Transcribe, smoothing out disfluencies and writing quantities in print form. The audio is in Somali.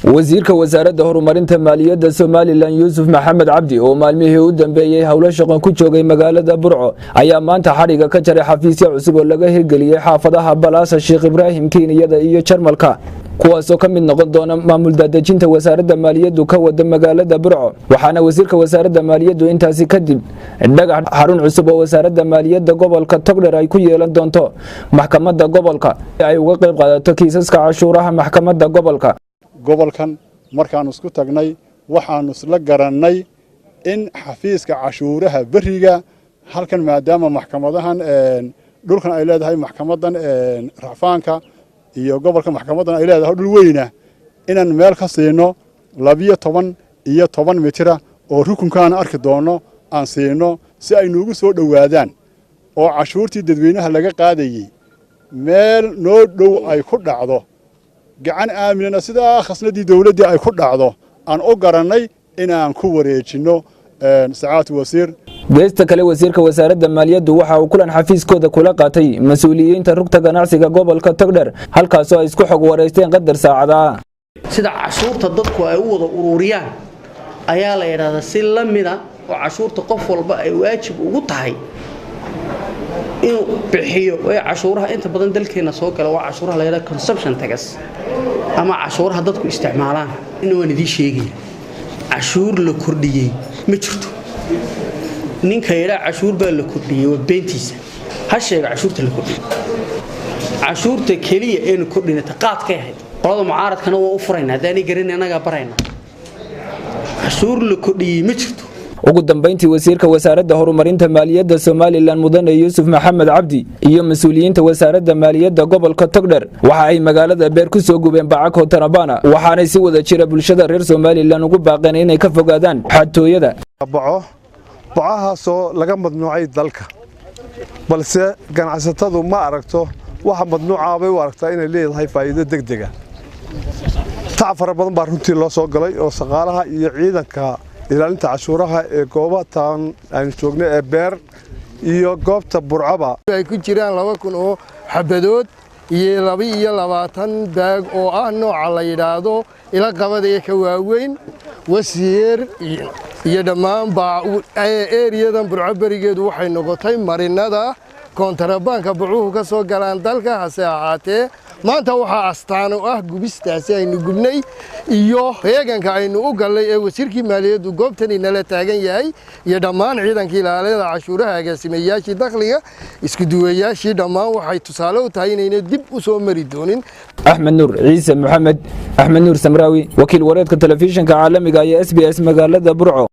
wasiirka wasaaradda horumarinta maaliyadda Soomaaliland Yuusuf Maxamed Cabdi oo maalmihii u dambeeyay hawlo shaqo ku joogay magaalada Burco ayaa maanta xariga ka jaray xafiisyo cusub oo laga hirgeliyay xaafadaha Balaasa Sheekh Ibraahim Kiiniyada iyo Jarmalka kuwaas oo ka mid noqon doona maamul daadejinta wasaaradda maaliyaddu ka wada magaalada Burco waxaana wasiirka wasaaradda maaliyaddu intaasi kadib dhagax xarun cusub oo wasaaradda maaliyadda gobolka Togdheer ay ku yeelan doonto maxkamadda gobolka ay uga qayb qaadato kiisaska cashuuraha maxkamadda gobolkan markaan isku tagnay waxaan isla garanay in xafiiska cashuuraha bariga halkan maadaama maxkamadahan dhulkan ay leedahay maxkamadan racfaanka iyo gobolka maxkamadan ay leedahay dhul weyna inaan meel ka siino 12 iyo 10 mitir oo rukunkaan arki doono aan siino si ay noogu soo dhawaadaan oo cashuurtii dadweynaha laga qaadayay meel noo dhow ay ku dhacdo gacan aaminana sida khasnadii dawladda ay ku dhacdo aan u garanay inaan ku wareejino saacad wasiir geesta kale wasiirka wasaaradda maaliyaddu waxa uu kulan xafiiskooda kula qaatay mas'uuliyiinta rugta ganacsiga gobolka Togdheer halkaas oo ay isku xog wareysteen qadar saacada sida cashuurta dadku ay u wada ururiyaan ayaa la yiraahdaa si la mid ah oo cashuurta qof walba ay waajib ugu tahay inuu bixiyo way cashuuraha inta badan dalkeena soo gala waa cashuuraha la yiraahdo consumption tax ama cashuuraha dadku isticmaalaan inuu idin sheegay cashuur la kordhiyay ma jirto ninka yiraahdo cashuur baa la kordhiyay waa beentiisa ha sheega cashuurta la kordhiyay cashuurta kaliya ee kordhinta qaadka yahay qolada mucaaradkana waa u furayna hadaan garin anaga barayna cashuur la kordhiyay ma jirto ugu dambeyntii wasiirka wasaaradda horumarinta maaliyadda Soomaaliland mudane Yuusuf Maxamed Cabdi iyo mas'uuliyiinta wasaaradda maaliyadda gobolka Togdheer waxa ay magaalada Beer ku soo gubeen bacako Tarabana waxaana si wada jira bulshada reer Soomaaliland ugu baaqeen inay ka fogaadaan xatooyada bacahaasoo laga madnuucay dalka balse ganacsatadu ma aragto waxa madnuuca bay u aragtaa inay leedahay faa'iido degdeg ah taafar badan baa runtii loo soo galay oo shaqaalaha iyo ciidanka ilaalinta cashuuraha ee goobtan aan joognay ee Beer iyo goobta Burcaba ay ku jiraan 2000 oo xabadood iyo 22 baag oo ah nooca la yiraahdo ila qabadaya ka waaweyn wasiir iyo dhamaan baa eeriyadan Burco barigeedu waxay noqotay marinada kontrabanka buuxu ka soo galaan dalka hase ahaatee maanta waxa astaan u ah gubistaasi aynu gubnay iyo heeganka aynu u galay ee wasiirkii maaliyaddu goobtan inala taagan yahay iyo dhammaan ciidankii ilaalinta cashuuraha agaasimayaashii dakhliga isku duwayaashii dhammaan waxay tusaale u tahay inay dib u soo mari doonin Ahmed Nur Ciise Maxamed Ahmed Nur Samrawi wakiil wareedka telefishinka caalamiga ee SBS magaalada Burco.